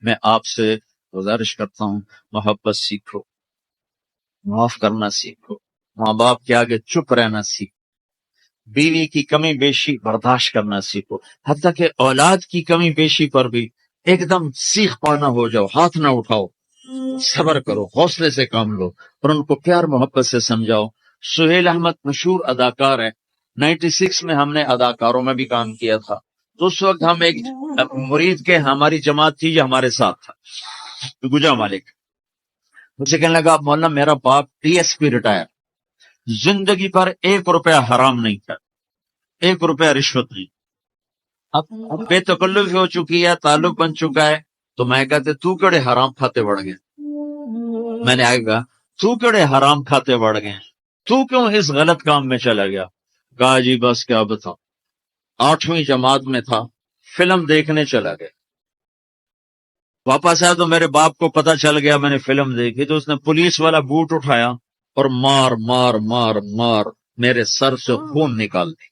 میں آپ سے گزارش کرتا ہوں محبت سیکھو، معاف کرنا سیکھو، ماں باپ کے آگے چپ رہنا سیکھو، بیوی کی کمی بیشی برداشت کرنا سیکھو، حتیٰ کہ اولاد کی کمی بیشی پر بھی ایک دم سیخ پانا ہو جاؤ، ہاتھ نہ اٹھاؤ، صبر کرو، حوصلے سے کام لو اور ان کو پیار محبت سے سمجھاؤ۔ سہیل احمد مشہور اداکار ہے، 96 میں ہم نے اداکاروں میں بھی کام کیا تھا، تو اس وقت ہم ایک مرید کے ہماری جماعت تھی جو ہمارے ساتھ تھا، گجا مالک، مجھے کہنے لگا مولانا میرا باپ ٹی ایس پی ریٹائر، زندگی پر 1 روپیہ حرام نہیں تھا، 1 روپیہ رشوت نہیں، اب بے تکلف ہو چکی ہے، تعلق بن چکا ہے، تو میں کہتے تو کڑے حرام کھاتے بڑھ گئے، میں نے آگے کہا تو کڑے حرام کھاتے بڑھ گئے، تو کیوں اس غلط کام میں چلا گیا؟ کہا جی بس کیا بتاؤں، 8ویں جماعت میں تھا، فلم دیکھنے چلا گیا، واپس آیا تو میرے باپ کو پتا چل گیا میں نے فلم دیکھی، تو اس نے پولیس والا بوٹ اٹھایا اور مار مار مار مار میرے سر سے خون نکال دی۔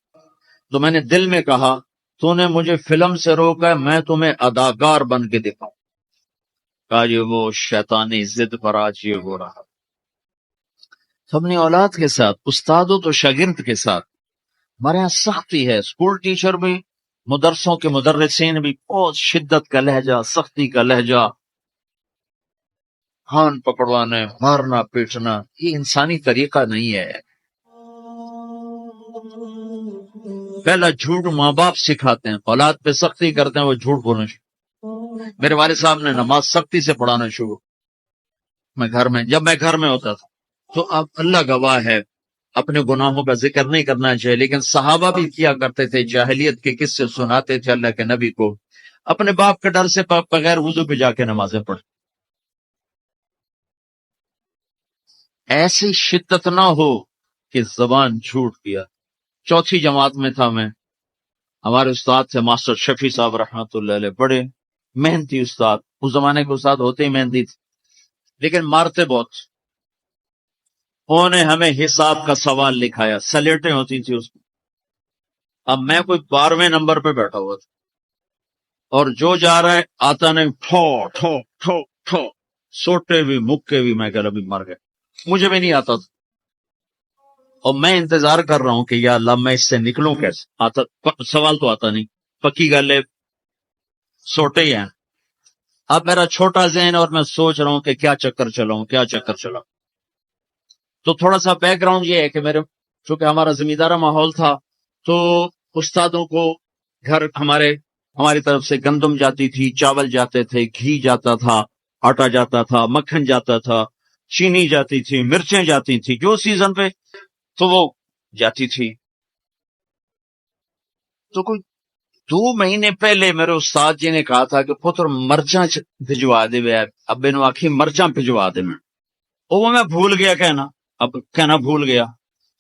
تو میں نے دل میں کہا تو نے مجھے فلم سے روکا ہے، میں تمہیں اداکار بن کے دکھاؤں۔ کہا یہ وہ شیطانی ضد پر آج یہ ہو رہا۔ اپنی اولاد کے ساتھ، استادوں تو شاگرد کے ساتھ ہمارے یہاں سختی ہے، اسکول ٹیچر بھی، مدرسوں کے مدرسین بھی بہت شدت کا لہجہ، سختی کا لہجہ، ہان پکڑوانے، مارنا پیٹنا، یہ انسانی طریقہ نہیں ہے۔ پہلا جھوٹ ماں باپ سکھاتے ہیں، اولاد پہ سختی کرتے ہیں، وہ جھوٹ بولنا شروع۔ میرے والد صاحب نے نماز سختی سے پڑھانا شروع، جب میں گھر میں ہوتا تھا تو اب اللہ گواہ ہے اپنے گناہوں کا ذکر نہیں کرنا چاہیے، لیکن صحابہ بھی کیا کرتے تھے، جاہلیت کے قصے سناتے تھے اللہ کے نبی کو، اپنے باپ کے ڈر سے بغیر وضو پہ جا کے نمازیں پڑھ۔ ایسی شدت نہ ہو کہ زبان جھوٹ دیا۔ 4تھی جماعت میں تھا میں، ہمارے استاد تھے ماسٹر شفیع صاحب رحمۃ اللہ علیہ، بڑے محنتی استاد، اس زمانے کے استاد ہوتے ہی محنتی تھے لیکن مارتے بہت۔ انہوں نے ہمیں حساب کا سوال لکھایا، سلیٹیں ہوتی تھی اس میں، اب میں کوئی 12ویں نمبر پہ بیٹھا ہوا تھا اور جو جا رہا ہے آتا نہیں، ٹھو ٹھو ٹھو ٹھو، سوٹے بھی مکے بھی، میں کہ ابھی مر گئے، مجھے بھی نہیں آتا تھا اور میں انتظار کر رہا ہوں کہ یا اللہ میں اس سے نکلوں کیسے، سوال تو آتا نہیں، پکی گل ہے، سوٹے ہی ہیں۔ اب میرا چھوٹا ذہن اور میں سوچ رہا ہوں کہ کیا چکر چلاؤں کیا چکر چلاؤں۔ تو تھوڑا سا بیک گراؤنڈ یہ ہے کہ چونکہ ہمارا زمیندارہ ماحول تھا تو استادوں کو گھر ہماری طرف سے گندم جاتی تھی، چاول جاتے تھے، گھی جاتا تھا، آٹا جاتا تھا، مکھن جاتا تھا، چینی جاتی تھی، مرچیں جاتی تھی، جو سیزن پہ تو وہ جاتی تھی۔ تو کوئی 2 مہینے پہلے میرے استاد جی نے کہا تھا کہ پتر مرچاں بھجوا دے، ابے نو آخی مرچاں بھجوا دے، وہ میں بھول گیا کہنا بھول گیا۔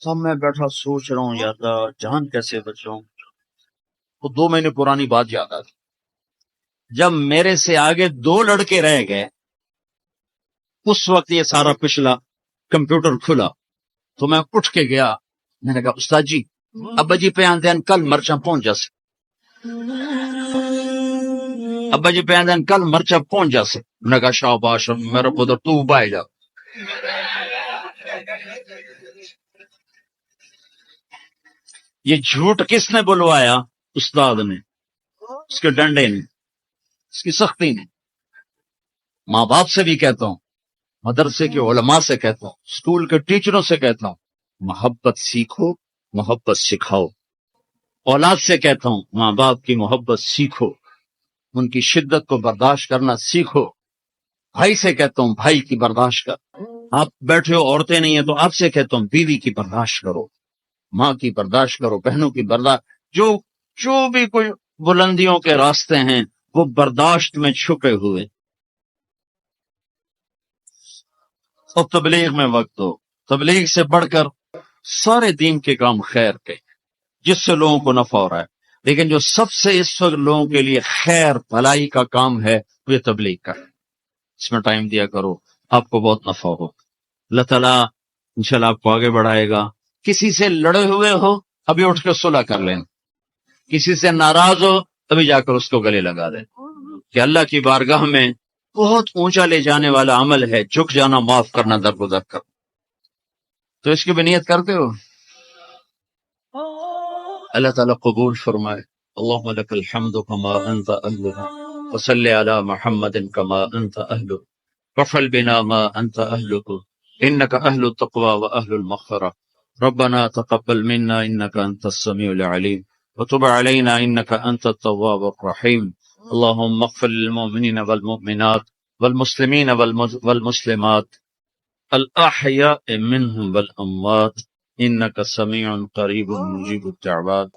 سب میں بیٹھا سوچ رہا ہوں یار جان کیسے بچاؤں، وہ 2 مہینے پرانی بات یاد آ گئی۔ جب میرے سے آگے 2 لڑکے رہ گئے، اس وقت یہ سارا پچھلا کمپیوٹر کھلا تو میں اٹھ کے گیا، میں نے کہا استاد جی ابا جی پہ آندے کل مرچاں پہنچ جا سے، ابا جی پہ آندے کل مرچاں پہنچ جا سے، میں نے کہا شاباش میرا پتر تو بائے جا۔ یہ جھوٹ کس نے بلوایا؟ استاد نے، اس کے ڈنڈے نے، اس کی سختی نے۔ ماں باپ سے بھی کہتا ہوں، مدرسے کے علماء سے کہتا ہوں، اسکول کے ٹیچروں سے کہتا ہوں، محبت سیکھو، محبت سکھاؤ۔ اولاد سے کہتا ہوں ماں باپ کی محبت سیکھو، ان کی شدت کو برداشت کرنا سیکھو۔ بھائی سے کہتا ہوں بھائی کی برداشت کر، آپ بیٹھے ہو عورتیں نہیں ہیں تو آپ سے کہتا ہوں بیوی کی برداشت کرو، ماں کی برداشت کرو، بہنوں کی برداشت، جو بھی کوئی بلندیوں کے راستے ہیں وہ برداشت میں چھپے ہوئے۔ اور تبلیغ میں وقت ہو، تبلیغ سے بڑھ کر سارے دین کے کام خیر کے جس سے لوگوں کو نفع ہو رہا ہے، لیکن جو سب سے اس وقت لوگوں کے لیے خیر بھلائی کا کام ہے وہ یہ تبلیغ کا، اس میں ٹائم دیا کرو، آپ کو بہت نفع ہو، اللہ تعالیٰ انشاءاللہ آپ کو آگے بڑھائے گا۔ کسی سے لڑے ہوئے ہو ابھی اٹھ کے صلح کر لیں، کسی سے ناراض ہو ابھی جا کر اس کو گلے لگا دیں، کہ اللہ کی بارگاہ میں بہت اونچا لے جانے والا عمل ہے جھک جانا، معاف کرنا، درگزر کر. تو اس کی بھی نیت کرتے ہو؟ اللہ تعالیٰ قبول فرمائے. اللہم لک الحمد کما انت اہلہ وصلی علی محمد کما انت اہلہ وفعل بنا ما انت اہلہ انک اہل التقوی و اہل المغفرہ. ربنا تقبل منا انک انت السمیع العلیم وتب علینا انک انت التواب الرحیم. اللہم اغفر للمؤمنین والمؤمنات والمسلمین والمسلمات الاحیاء منهم والاموات انک سمیع قریب مجیب الدعوات.